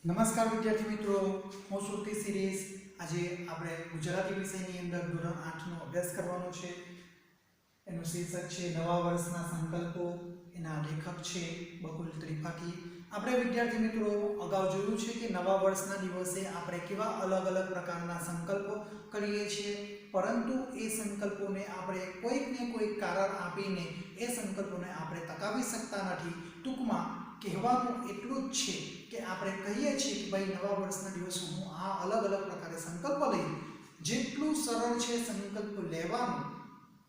નમસ્કાર વિદ્યાર્થી મિત્રો, હું શ્રુતિ સિરીઝ. આજે આપણે ગુજરાતી વિષયની અંદર ધોરણ 8 નો અભ્યાસ કરવાનો છે. એનું શીર્ષક છે નવા વર્ષના સંકલ્પો. એના લેખક છે બકુલ ત્રિપાઠી. આપણે વિદ્યાર્થી મિત્રો અગાઉ જોયું છે કે નવા વર્ષના દિવસે આપણે કેવા અલગ અલગ પ્રકારના સંકલ્પો કરીએ છીએ, પરંતુ એ સંકલ્પોને આપણે કોઈક ને કોઈક કારણ આપીને એ સંકલ્પોને આપણે ટકાવી શકતા નથી. ટૂંકમાં કહેવાનું એટલું જ છે કે આપણે કહીએ છીએ કે ભાઈ નવા વર્ષના દિવસે હું આ અલગ અલગ પ્રકારે સંકલ્પ લઈ. જેટલું સરળ છે સંકલ્પ લેવાનું,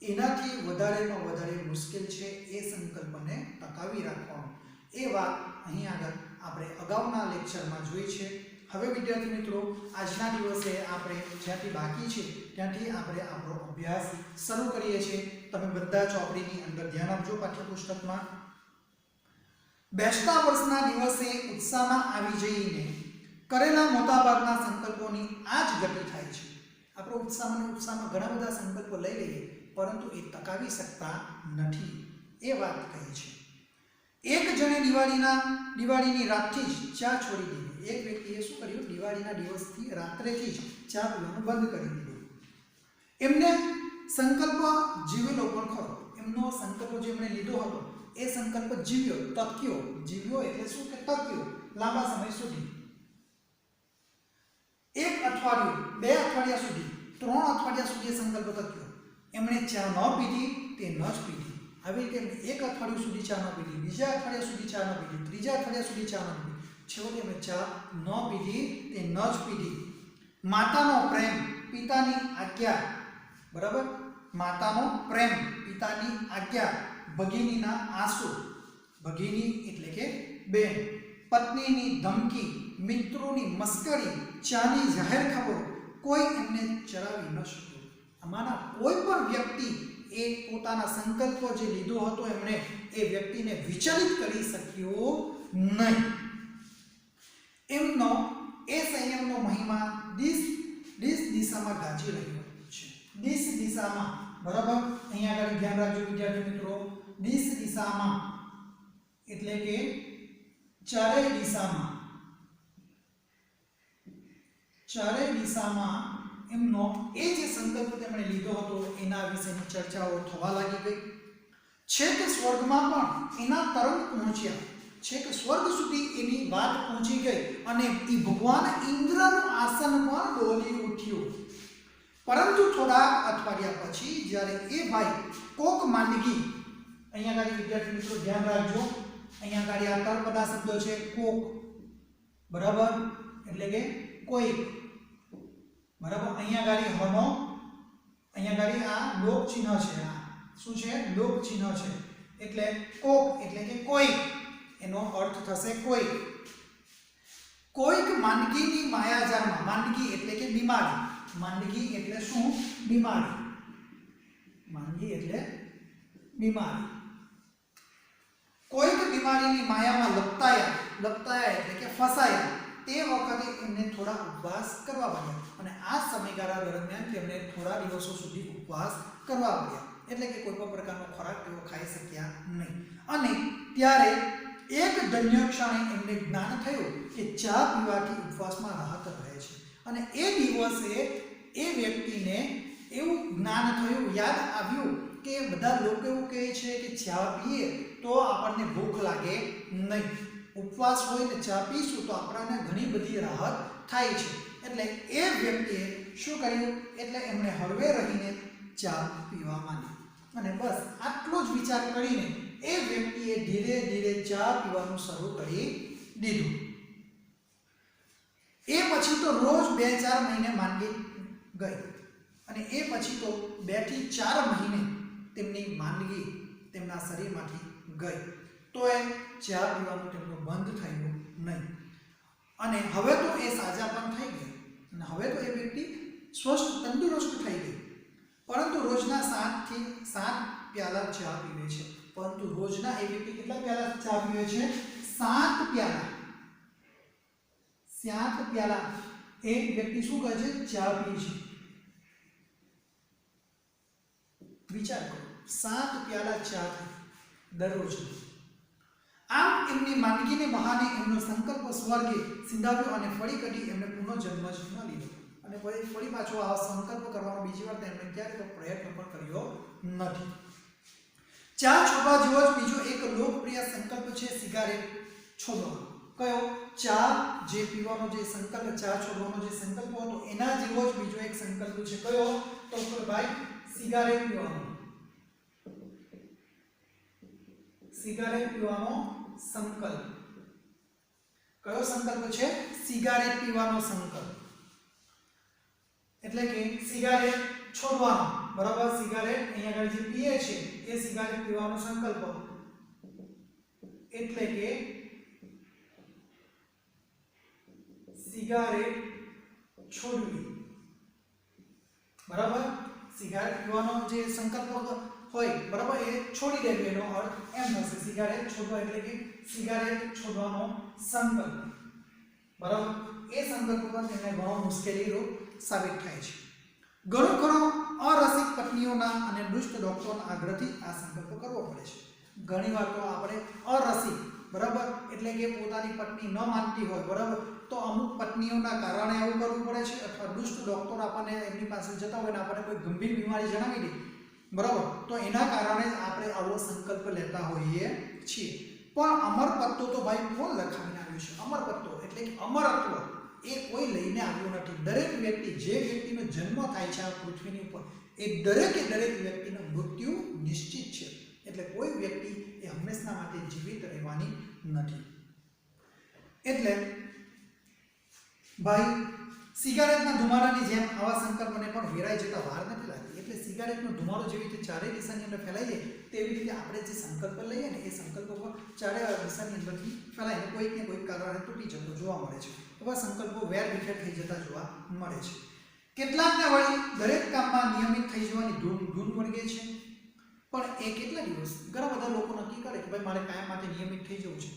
એનાથી વધારેમાં વધારે મુશ્કેલ છે એ સંકલ્પને ટકાવી રાખવાનું. એ વાત અહીં આગળ આપણે અગાઉના લેક્ચરમાં જોઈ છે. હવે વિદ્યાર્થી મિત્રો, આજના દિવસે આપણે જ્યાંથી બાકી છે ત્યાંથી આપણે આપણો અભ્યાસ શરૂ કરીએ છીએ. તમે બધા ચોપડીની અંદર ધ્યાન આપજો. પાઠ્યપુસ્તકમાં બેસતા વર્ષના દિવસે ઉત્સાહમાં આવી જઈને કરેલા મોટાભાગના સંકલ્પોની આ જ ગતિ થાય છે. આપણો ઉત્સાહમાં ઘણા બધા સંકલ્પો લઈ લઈએ, પરંતુ એ ટકાવી શકતા નથી. એ વાત કહી છે. એક જણે દિવાળીની રાતથી જ ચા છોડી દીધી. એક વ્યક્તિએ શું કર્યું? દિવાળીના દિવસથી રાત્રેથી જ ચા પીવાનું બંધ કરી દીધું. એમને સંકલ્પ જીવેલો પણ ખરો. એમનો સંકલ્પ જે એમણે લીધો હતો એ સંકલ્પ જીવ્યો, ટક્યો. જીવ્યો એટલે શું કે ટક્યો લાંબા સમય સુધી. 1 અઠવાડિયું, 2 અઠવાડિયા સુધી, 3 અઠવાડિયા સુધી એ સંકલ્પ ટક્યો. એમણે ચા ન પીધી, તે ન જ પીધી. આવી રીતે 1 અઠવાડિયું સુધી ચા ન પીધી, બીજા અઠવાડિયા સુધી ચા ન પીધી, ત્રીજા અઠવાડિયા સુધી ચા ન પીધી. છેવટે એમણે ચા ન પીધી, તે ન જ પીધી. માતાનો પ્રેમ, પિતાની આજ્ઞા, બરાબર? માતાનો પ્રેમ, પિતાની આજ્ઞા, ભગિનીના આંસુ, ભગિની એટલે કે બેન, પત્નીની ધમકી, મિત્રોની મસ્કરી, ચાની જાહેર ખબરો, કોઈ એમને ચલાવી ન શક્યું. આમાંના કોઈ પણ વ્યક્તિ એ પોતાના સંકલ્પો જે લીધો હતો એમણે એ વ્યક્તિને વિચલિત કરી શક્યો નહીં. એમનો એ સંયમનો મહિમા દિશામાં ગાજી રહ્યો છે. દિશામાં, બરાબર? અહીંયા આગળ ધ્યાન રાખજો વિદ્યાર્થી મિત્રો. દિશામાં એટલે કે ચારેય દિશામાં એમનો એ જે સંકલ્પ તેમણે લીધો હતો એના વિશેની ચર્ચાઓ થવા લાગી ગઈ. છેક સ્વર્ગમાં પણ એના તરંગ પહોંચ્યા. છેક સ્વર્ગ સુધી એની વાત પહોંચી ગઈ અને એ ભગવાન ઇન્દ્રનું આસન પણ ડોલી ઉઠ્યું. પરંતુ થોડા અઠવાડિયા પછી જ્યારે એ ભાઈ કોક માંડગી, અહીંયા આગળ વિદ્યાર્થી મિત્રો ધ્યાન રાખજો, અહીંયા આગળ આ તળપદા શબ્દો છે. કોક, બરાબર, એટલે કે કોઈક, બરાબર? અહીંયા આગળ હનો, અહીંયા આગળ આ લોક ચિહ્ન છે. આ શું છે? લોક ચિહ્ન છે. એટલે કોક એટલે કે કોઈક, એનો અર્થ થશે કોઈક. કોઈક માંડગીની માયાજાળમાં, માંડગી એટલે કે બીમારી, માંદગી એટલે શું? બીમારી. માંદગી એટલે બીમારી. કોઈક બીમારીની માયામાં લપતાયા એટલે કે ફસાયા. તે વખતે એમને થોડા ઉપવાસ કરવા પડ્યા અને આ સમયગાળા દરમિયાન તેમને થોડા દિવસો સુધી ઉપવાસ કરવા પડ્યા. એટલે કે કોઈ પણ પ્રકારનો ખોરાક તેઓ ખાઈ શક્યા નહીં. અને ત્યારે એક ધન્ય ક્ષણે એમને જ્ઞાન થયું કે ચા પીવાથી ઉપવાસમાં રાહત રહે છે. અને એ દિવસે એ વ્યક્તિને એવું જ્ઞાન થયું, યાદ આવ્યું કે બધા લોકો એવું કહે છે કે ચા પીએ તો આપણને ભૂખ લાગે નહીં. ઉપવાસ હોય ને ચા પીશું તો આપણને ઘણી બધી રાહત થાય છે. એટલે એ વ્યક્તિએ શું કર્યું? એટલે એમણે હળવે રહીને ચા પીવા માંડી. અને બસ આટલો જ વિચાર કરીને એ વ્યક્તિએ ધીરે ધીરે ચા પીવાનું શરૂ કરી દીધું. એ પછી તો રોજ 2-4 મહિને માંદગી ગઈ અને એ પછી તો 2 થી 4 મહિને તેમની માંદગી તેમના શરીરમાંથી ગઈ. તો એ ચા પીવાનું તેમનું બંધ થયું નહીં. અને હવે તો એ સાજા પણ થઈ ગઈ અને હવે તો એ વ્યક્તિ સ્વસ્થ તંદુરસ્ત થઈ ગઈ. પરંતુ રોજના 7 થી 7 પ્યાલા ચા પીવે છે. પરંતુ રોજના એ વ્યક્તિ કેટલા પ્યાલા ચા પીવે છે? 7 પ્યાલા. 7 પ્યાલા એ વ્યક્તિ શું કરે છે? ચા પીએ છે. વિચાર કરો, 7 પ્યાલા ચા દરરોજ. આમ એમની માંદગીને બહાને એમનો સંકલ્પ સ્વર્ગે સિંધાવ્યો અને ફળી કઢી એમને પુનઃજન્મ જ ન લીધો અને ફળી પાછો આ સંકલ્પ કરવાનો બીજી વાર તેમણે ક્યારેય પ્રયત્ન પણ કર્યો નથી. ચા છોડવા જેવો જ બીજો એક લોકપ્રિય સંકલ્પ છે સિગારેટ છોડવાનો. કયો? ચા જે પીવાનો જે સંકલ્પ, ચા છોડવાનો જે સંકલ્પ હતો એના જેવો જ બીજો એક સંકલ્પ છે. કયો? તો ભાઈ સિગારેટ પીવાનો. સિગારેટ પીવાનો સંકલ્પ. કયો સંકલ્પ છે? સિગારેટ પીવાનો સંકલ્પ. એટલે કે સિગારેટ છોડવાનો, બરાબર. સિગારેટ અહીંયા આગળ જે પીએ છે એ સિગારેટ પીવાનો સંકલ્પ, એટલે કે સિગારેટ છોડવી, બરાબર. સિગારેટ પીવાનો જે સંકલ્પ હોય, બરાબર, એ છોડી દેવું એનો અર્થ એમ થશે. સિગારેટ છોડવા એટલે કે સિગારેટ છોડવાનો સંકલ્પ, બરાબર. એ સંકલ્પ પર તેમને ઘણો મુશ્કેલીરૂપ સાબિત થાય છે. ઘણો ઘણો અરસિક પત્નીઓના અને દુષ્ટ ડોક્ટરોના આગ્રહથી આ સંકલ્પ કરવો પડે છે. ઘણીવાર તો આપણે અરસિક, બરાબર, એટલે કે પોતાની પત્ની ન માનતી હોય, બરાબર, તો અમુક પત્નીઓના કારણે આવું કરવું પડે છે, અથવા દુષ્ટ ડોક્ટર આપણને એમની પાસે જતા હોય ને આપણને કોઈ ગંભીર બીમારી જણાવી દે, બરાબર, તો એના કારણે જ આપણે આવો સંકલ્પ લેતા હોઈએ છીએ. પણ અમરપત્તો તો ભાઈ કોણ લખાવીને આવ્યું છે? અમરપત્તો એટલે કે અમરત્વ એ કોઈ લઈને આવ્યું નથી. દરેક વ્યક્તિ, જે વ્યક્તિનો જન્મ થાય છે આ પૃથ્વીની ઉપર, એ દરેક વ્યક્તિનું મૃત્યુ નિશ્ચિત છે. એટલે કોઈ વ્યક્તિ એ હંમેશા માટે જીવિત રહેવાની નથી. એટલે ભાઈ સિગારેટના ધુમાડાની જેમ આવા સંકલ્પને પણ વેરાઈ જતા વાર નથી લાગતી. એટલે સિગારેટનો ધુમાડો જેવી રીતે ચારે દિશાની અંદર ફેલાઈ જાય, તેવી રીતે આપણે જે સંકલ્પ લઈએ ને એ સંકલ્પો પણ ચારે દિશાની અંદરથી ફેલાઈને કોઈક ને કોઈક કારણે તૂટી જતો જોવા મળે છે. એવા સંકલ્પો વેરવિખેર થઈ જતા જોવા મળે છે. કેટલાકને વળી દરેક કામમાં નિયમિત થઈ જવાની ધૂન વળગે છે. પણ એ કેટલા દિવસ? ઘણા બધા લોકો નક્કી કરે કે ભાઈ મારે કાયમ માટે નિયમિત થઈ જવું છે,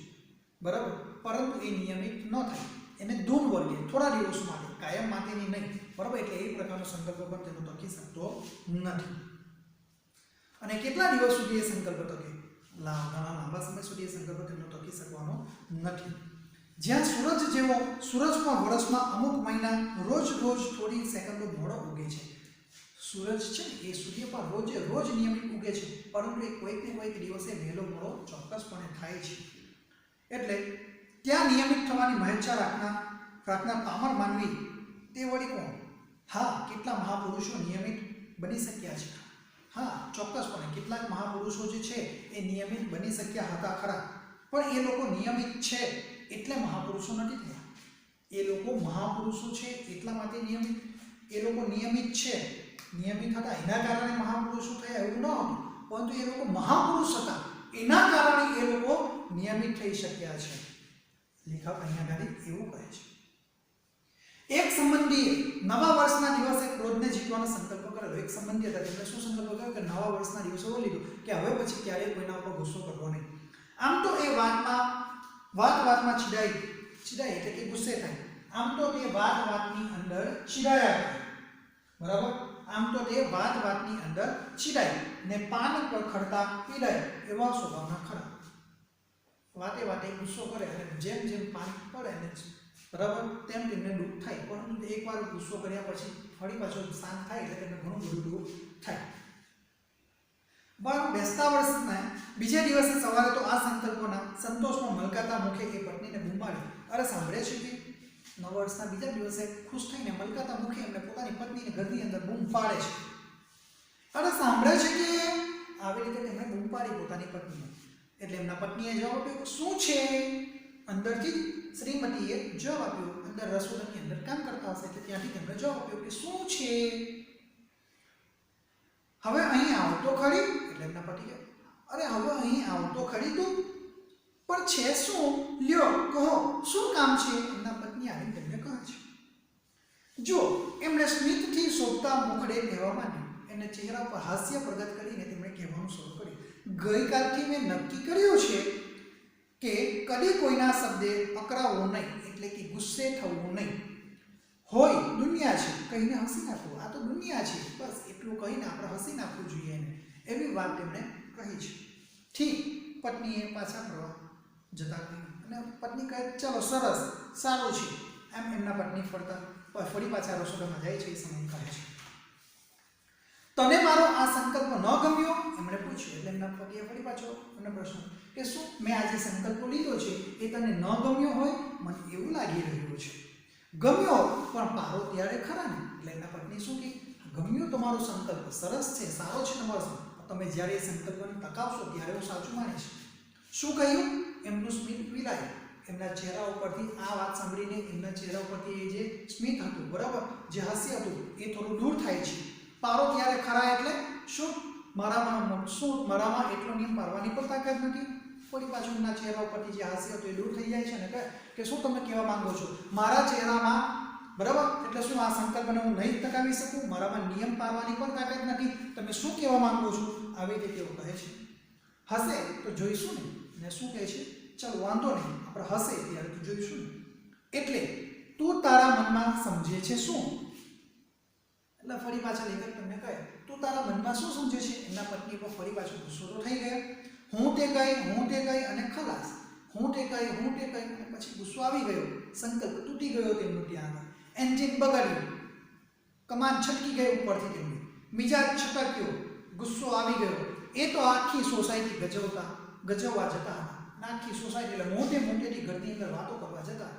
બરાબર, પરંતુ એ નિયમિત ન થાય, એને ધૂન વળગે, થોડા દિવસો માટે, કાયમ માટેની નહીં, બરાબર. એટલે એ પ્રકારનો સંકલ્પ પણ તેનો તકી શકતો નથી. અને કેટલા દિવસ સુધી એ સંકલ્પ તકે? ઘણા લાંબા સમય સુધી એ સંકલ્પ તેનો તકી શકવાનો નથી. જ્યાં સૂરજ પણ વર્ષમાં અમુક મહિના રોજ થોડી સેકન્ડો મોડો ઉગે છે. સૂરજ છે એ સૂર્ય પર રોજ નિયમિત ઉગે છે, પરંતુ એ કોઈક ને કોઈક દિવસે વહેલો મોડો ચોક્કસપણે થાય છે. એટલે ત્યાં નિયમિત થવાની મહેચ્છા રાખનાર પામર માનવી તે વળી કોણ? હા, કેટલા મહાપુરુષો નિયમિત બની શક્યા છે. હા, ચોક્કસપણે કેટલાક મહાપુરુષો જે છે એ નિયમિત બની શક્યા હતા ખરા, પણ એ લોકો નિયમિત છે એટલે મહાપુરુષો નથી થયા. એ લોકો મહાપુરુષો છે એટલા માટે નિયમિત, એ લોકો નિયમિત છે, નિયમિત હતા એના કારણે મહાપુરુષો થયા એવું ન હતું, પરંતુ એ લોકો મહાપુરુષ હતા એના કારણે એ લોકો નિયમિત થઈ શક્યા છે. લેખક અહીંયા ગાડી એવું કહે છે. એક સંબંધીએ નવા વર્ષના દિવસે ક્રોધને જીતવાનો સંકલ્પ કરેલો. એક સંબંધી હતા, તેમણે શું સંકલ્પ કર્યો કે નવા વર્ષના દિવસે લીધો કે હવે પછી ક્યારેય કોઈના ઉપર ગુસ્સો કરવો નહીં. આમ તો એ વાતમાં ચીડાય એટલે કે ગુસ્સે થાય. આમ તો તે વાતની અંદર ચીડાયા કરે, બરાબર. આમ તો તે વાતની અંદર ચીડાય ને પાન પર ખડતા પીડાય એવા સ્વભાવના ખરા. વાતે ગુસ્સો કરે અને જેમ પાન પડે ને, બરાબર, તેમ તેમને દુઃખ થાય. પરંતુ એકવાર ગુસ્સો કર્યા પછી ફરી પાછો શાંત થાય એટલે તેમને ઘણું બધું દુઃખ થાય. બેસતા વર્ષના બીજે દિવસે સવારે તો આ સંકલ્પોના સંતોષમાં મલકાતા મુખે એ પત્નીને બૂમ પાડી. અરે સાંભળે છે કે નવ વર્ષના બીજા દિવસે ખુશ થઈને મલકાતા મુખે એમને પોતાની પત્નીને ઘરની અંદર બૂમ પાડે છે. અરે સાંભળે છે કે આવી રીતે તેમણે બૂમ પાડી પોતાની પત્નીને. એટલે એમના પત્નીએ જવાબ આપ્યો, શું છે? અંદરથી શ્રીમતીએ જવાબ આપ્યો. અંદર રસોડાની અંદર કામ કરતા હશે એટલે ત્યાંથી તેમણે જવાબ આપ્યો કે શું છે? હવે અહીં આવતો ખરી? એટલે એમના પતિ કહે, અરે હવે અહીં આવતો ખરી તું? પણ છે શું? લ્યો કહો, શું કામ છે? એમના પત્ની આવીને તેમને કહે છે. જો એમણે સ્મિતથી શોભતા મુખડે કહેવા માંડ્યું. એમને ચહેરા પર હાસ્ય પ્રગટ કરીને તેમણે કહેવાનું શરૂ કર્યું, ગઈકાલથી મેં નક્કી કર્યું છે કે કદી કોઈના શબ્દે અકરાવવું નહીં, એટલે કે ગુસ્સે થવું નહીં. હોય દુનિયા છે કહીને હસી નાખવું, આ તો દુનિયા છે, બસ એટલું કહીને આપણે હસી નાખવું જોઈએ એને, એવી વાત તેમણે કહી છે. ઠીક, પત્નીએ પાછા ફરવા જતા કહ્યું. અને પત્ની કહે ચાલો સરસ, સારું છે. એમ એમના પત્ની ફરી પાછા રસોડામાં જાય છે. એ સમય કહે છે તને મારો આ સંકલ્પ ન ગમ્યો? એમણે પૂછ્યું. એટલે એમના પતિએ ફરી પાછો એમને પ્રશ્ન કે શું મેં આજે સંકલ્પ લીધો છે એ તને ન ગમ્યો હોય? મને એવું લાગી રહ્યું છે. ગમ્યો પણ પારો ત્યારે ખરા ને. એટલે એમના પત્ની શું કહે? ગમ્યો તમારો સંકલ્પ, સરસ છે, સારો છે તમારો સંકલ્પ. તમે જ્યારે એ સંકલ્પને ટકાવશો ત્યારે હું સાચું માનીશ. શું કહ્યું? એમનું સ્મિત વિલાય. એમના ચહેરા ઉપરથી આ વાત સાંભળીને એમના ચહેરા ઉપરથી એ જે સ્મિત હતું, બરાબર, જે હાસ્ય હતું એ થોડું દૂર થાય છે. પારો ત્યારે ખરા એટલે શું? મારામાં એટલો નિયમ પાડવાની પણ તાકાત નથી. ફરી પાછું એમના ચહેરા ઉપરથી જે હાસ્ય હતું એ દૂર થઈ જાય છે ને કે શું તમે કહેવા માંગો છો? મારા ચહેરામાં, બરાબર, એટલે શું આ સંકલ્પને હું નહીં ટકાવી શકું? મારામાં નિયમ પાડવાની પણ તાકાત નથી. તમે શું કહેવા માંગો છો? આવી રીતે તેઓ કહે છે. હશે તો જોઈશું ને શું કહે છે? ચાલો વાંધો નહીં, આપણે હશે ત્યારે તો જોઈશું ને. એટલે તું તારા મનમાં સમજે છે શું? એટલે ફરી પાછા લેખક તમને કહે તું તારા મનમાં શું સમજે છે? એમના પત્ની પર ફરી પાછો ગુસ્સો તો થઈ ગયો. હું તે કહી અને ખલાસ. હું તે કહી અને પછી ગુસ્સો આવી ગયો. સંકલ્પ તૂટી ગયો તેમનો ત્યાં આગળ. એન્જિન બગાડ્યું, કમાન છટકી ગઈ ઉપરથી તેમની, મિજાજ છટક્યો, ગુસ્સો આવી ગયો. એ તો આખી સોસાયટી ગજવવા જતા હતા. આખી સોસાયટી એટલે મોટેથી ઘરની અંદર વાતો કરવા જતા.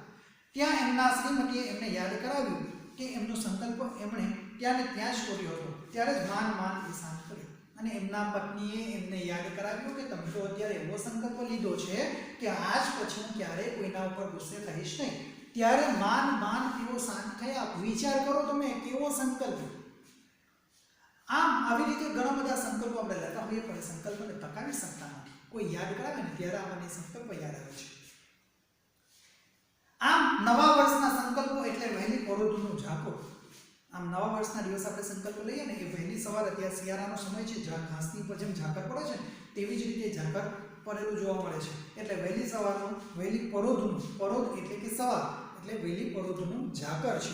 ત્યાં એમના શ્રીમતીએ એમને યાદ કરાવ્યું કે એમનો સંકલ્પ એમણે ત્યાં ને ત્યાં જ કર્યો હતો. ત્યારે જ માન એ શાંત કર્યો. અને એમના પત્નીએ એમને યાદ કરાવ્યું કે તમે તો અત્યારે એવો સંકલ્પ લીધો છે કે આજ પછી હું ક્યારેય કોઈના ઉપર ગુસ્સે થઈશ નહીં. ત્યારે માન તેઓ શાંત થયા. વિચાર કરો તમે કેવો સંકલ્પ. આમ આવી રીતે ઘણા બધા સંકલ્પો આપણે લેતા હોઈએ પણ સંકલ્પને ટકાવી શકતા નથી. કોઈ યાદ કરાવે ને ત્યારે આપણને સંકલ્પ યાદ આવે છે. આમ નવા વર્ષના સંકલ્પો એટલે વહેલી પરોઢનું ઝાકળ. આમ નવા વર્ષના દિવસ આપણે સંકલ્પ લઈએ ને એ વહેલી સવારે, અત્યારે શિયાળાનો સમય છે, ઘાસની ઉપર જેમ ઝાકળ પડે છે તેવી જ રીતે ઝાકળ પડેલું જોવા મળે છે. એટલે વહેલી સવારનું, વહેલી પરોઢનું, પરોઢ એટલે કે સવાર એટલે વહેલી પરોઢનું ઝાકળ છે.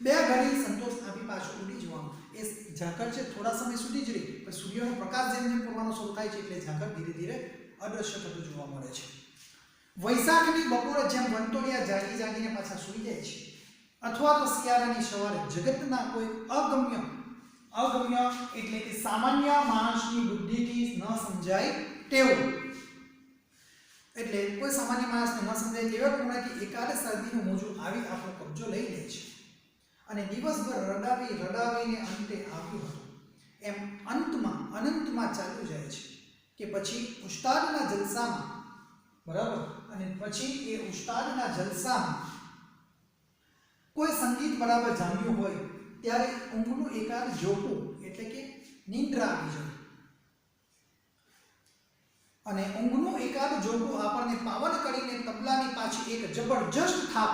બે ઘડી સંતોષ આપી પાછું ઉડી જવાનું. એ ઝાકળ છે થોડા સમય સુધી જ રહી, પણ સૂર્યનો પ્રકાશ જેમ પડવાનો શરૂ થાય છે એટલે ઝાકળ ધીરે ધીરે અદૃશ્ય થતું જોવા મળે છે. વૈશાખની બપોરે જેમ વંટોળિયા જાગીને પાછા સૂઈ જાય છે, અથવા તો શિયાળાની સવારે જગતના કોઈ અગમ્ય એટલે કે સામાન્ય માણસની બુદ્ધિથી ન સમજાય તેવું, એટલે કોઈ સામાન્ય માણસને ન સમજાય તેવા ખૂણાથી એકાદ શરદીનું મોજું આવી આપણો કબજો લઈ લે છે. અને દિવસભર રડાવીને અંતે આવ્યું હતું એમ અનંતમાં ચાલ્યું જાય છે. કે પછી ઉસ્તાદના જલસામાં, બરાબર, અને પછી એ ઉસ્તાદના જલસામાં કોઈ સંગીત બરાબર જામ્યું હોય ત્યારે ઊંઘનું એકાદ ઝોકું એટલે કે નિંદ્રા આવી જાય. અને ઊંઘનું એકાદ ઝોકું આપણને પાવન કરીને તબલાની પાછી એક જબરજસ્ત થાપ,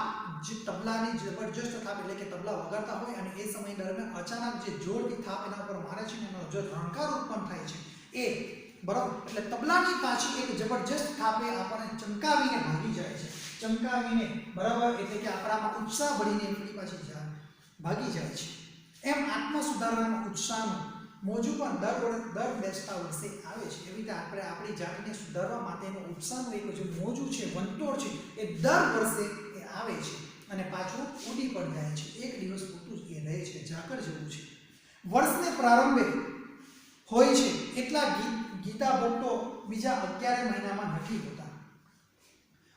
એટલે કે તબલા વગાડતા હોય અને એ સમય દરમિયાન અચાનક જે જોરથી થાપ એના ઉપર મારે છે એનો જો રણકાર ઉત્પન્ન થાય છે એ, બરાબર, એટલે તબલાની પાછી એક જબરજસ્ત થાપે આપણને ચમકાવીને ભાગી જાય છે. બરાબર, એટલે કે આપણામાં ઉત્સાહ ભળીને એમની પાછી ભાગી જાય છે. એમ આત્મ સુધારણાના ઉત્સાહનું મોજું પણ દર બેસતા વર્ષે આવે છે. એવી રીતે આપણે આપણી જાતને સુધારવા માટેનું ઉત્સાહનું એક જે મોજું છે, વંટોળ છે, એ દર વર્ષે એ આવે છે અને પાછું ઉડી પણ જાય છે. એક દિવસ પૂરતું એ રહે છે, ઝાકળ જેવું છે. વર્ષને પ્રારંભે હોય છે એટલા ગીતા ભક્તો બીજા 11 મહિનામાં નથી હોતા.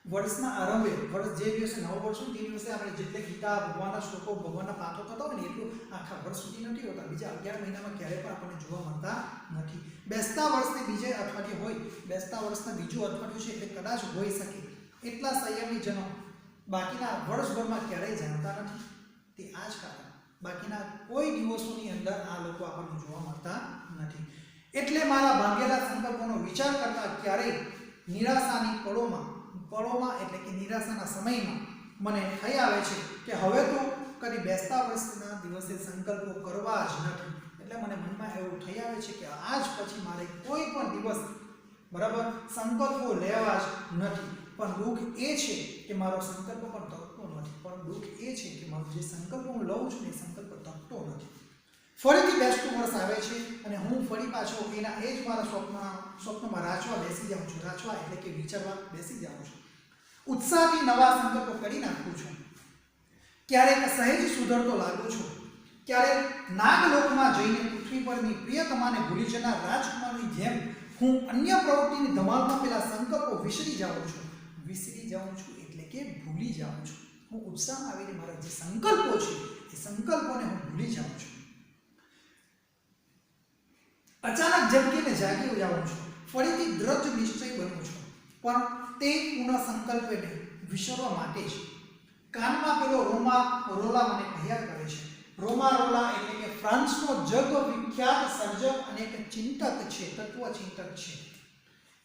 વર્ષના આરંભે, વર્ષ જે દિવસે નવ વર્ષ હોય તે દિવસે આપણે જેટલે ગીતા, ભગવાનના શ્લોકો, ભગવાનના પાઠો થતા હોય ને એટલું આખા વર્ષ સુધી નથી હોતા. બીજા 11 મહિનામાં ક્યારેય પણ આપણને જોવા મળતા નથી. બેસતા વર્ષને બીજે અઠવાડિયે હોય, બેસતા વર્ષના બીજું અઠવાડિયું છે એટલે કદાચ હોઈ શકે એટલા સંયમી જનો બાકીના વર્ષભરમાં ક્યારેય જાણતા નથી. તે આ જ કારણ, બાકીના કોઈ દિવસોની અંદર આ લોકો આપણને જોવા મળતા નથી. એટલે મારા ભાંગેલા સંકલ્પોનો વિચાર કરતા ક્યારેય નિરાશાની પળોમાં એટલે કે નિરાશાના સમયમાં મને થઈ આવે છે કે હવે તો કદી બેસતા વર્ષના દિવસે સંકલ્પો કરવા જ નથી. એટલે મને મનમાં એવું થઈ આવે છે કે આજ પછી મારે કોઈ પણ દિવસ, બરાબર, સંકલ્પો લેવા જ નથી. પણ દુઃખ એ છે કે મારો સંકલ્પ પણ તકતો નથી. કે મારો જે સંકલ્પ હું લઉં છું એ સંકલ્પ તકતો નથી. ફરીથી બેસતું વર્ષ આવે છે અને હું ફરી પાછો એના એ જ મારા સ્વપ્નમાં રાચવા બેસી જાઉં છું. રાચવા એટલે કે વિચારવા બેસી જાઉં છું. ઉત્સાહથી નવા સંકલ્પો કરી નાખું છું, ક્યારેક સહેજ સુધરતો લાગુ છું, ક્યારેક નાગલોકમાં જઈને પૃથ્વી પરની પ્રિયતમાને ભૂલી જનાર રાજકુમારની જેમ હું અન્ય પ્રવૃત્તિની ધમાલમાં પેલા સંકલ્પો વિસરી જાઉં છું. વિસરી જાઉં છું એટલે કે ભૂલી જાઉં છું. હું ઉત્સાહમાં આવીને મારા જે સંકલ્પો છે એ સંકલ્પોને હું ભૂલી જાઉં છું. અચાનક ઝબકીને જાગી જાઉં છું, ફરીથી દ્રઢ નિશ્ચય બનું છું, પણ તે પુનઃ સંકલ્પને વિસરવા માટે જ. કાનમાં પેલો રોલા મને કહ્યા કરે છે. રોલા એટલે કે ફ્રાન્સનો જગ વિખ્યાત સર્જક અને એક ચિંતક છે, તત્વચિંતક છે.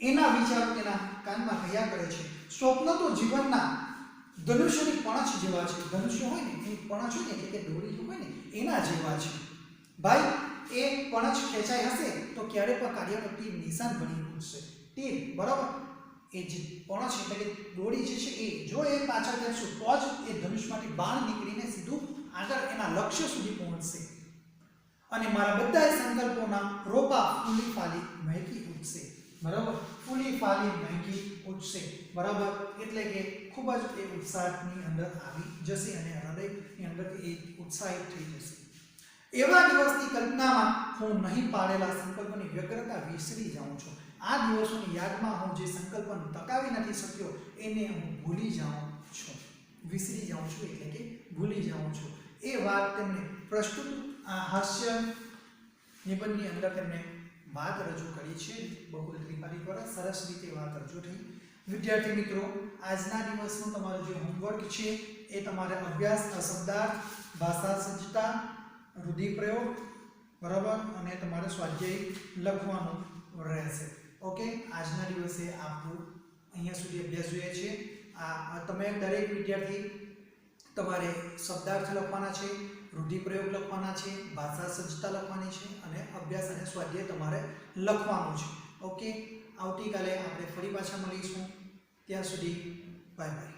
એના વિચારો તેના કાનમાં કહ્યા કરે છે. સ્વપ્ન તો જીવનના ધનુષ્યની પણછ જેવા છે. ધનુષ્ય હોય ને એની પણછ હોય ને એટલે કે દોરી હોય ને એના જેવા છે. ભાઈ એ પણછ ખેંચાઈ હશે તો ક્યારે પણ કાર્યનું તીર નિશાન બની ઉઠશે. તીર બરાબર એ જે પણછ એટલે કે દોરી જે છે એ જો એ પાછળ જશું તો જ એ ધનુષમાંથી બાણ નીકળીને સીધું આગળ એના લક્ષ્ય સુધી પહોંચશે. અને મારા બધા સંકલ્પોના રોપા ફૂલી ફાલી મહેકી ઉઠશે. બરાબર, ફૂલી ફાલી મહેકી ઉઠશે. બરાબર, એટલે કે ખૂબ જ એ ઉત્સાહની અંદર આવી જશે અને હૃદયની અંદરથી એ ઉત્સાહિત થઈ જશે. એવા દિવસની કલ્પનામાં હું નહીં પાડેલા સંકલ્પની વ્યગ્રતા વિસરી જાઉં છું. આ દિવસોની યાદમાં હું જે સંકલ્પને ટકાવી નથી શક્યો એને હું ભૂલી જાઉં છું. વિસરી જાઉં છું એટલે કે ભૂલી જાઉં છું. એ વાત તેમણે પ્રસ્તુત આ હાસ્ય નિબંધની અંદર તેમણે વાત રજૂ કરી છે. બકુલ ત્રિપાઠી દ્વારા સરસ રીતે વાત રજૂ થઈ. વિદ્યાર્થી મિત્રો, આજના દિવસનું તમારું જે હોમવર્ક છે એ તમારે અભ્યાસ, શબ્દાર્થ, ભાષા સજ્જતા, રૂઢિપ્રયોગ, બરાબર, અને તમારે સ્વાધ્યાય લખવાનું રહેશે. ઓકે, આજના દિવસે આપણું અહીંયા સુધી અભ્યાસ જોઈએ છે. આ તમે દરેક વિદ્યાર્થી તમારે શબ્દાર્થ લખવાના છે, રૂઢિપ્રયોગ લખવાના છે, ભાષા સજ્જતા લખવાની છે અને અભ્યાસ અને સ્વાધ્યાય તમારે લખવાનું છે. ઓકે, આવતીકાલે આપણે ફરી પાછા મળીશું. ત્યાં સુધી બાય બાય.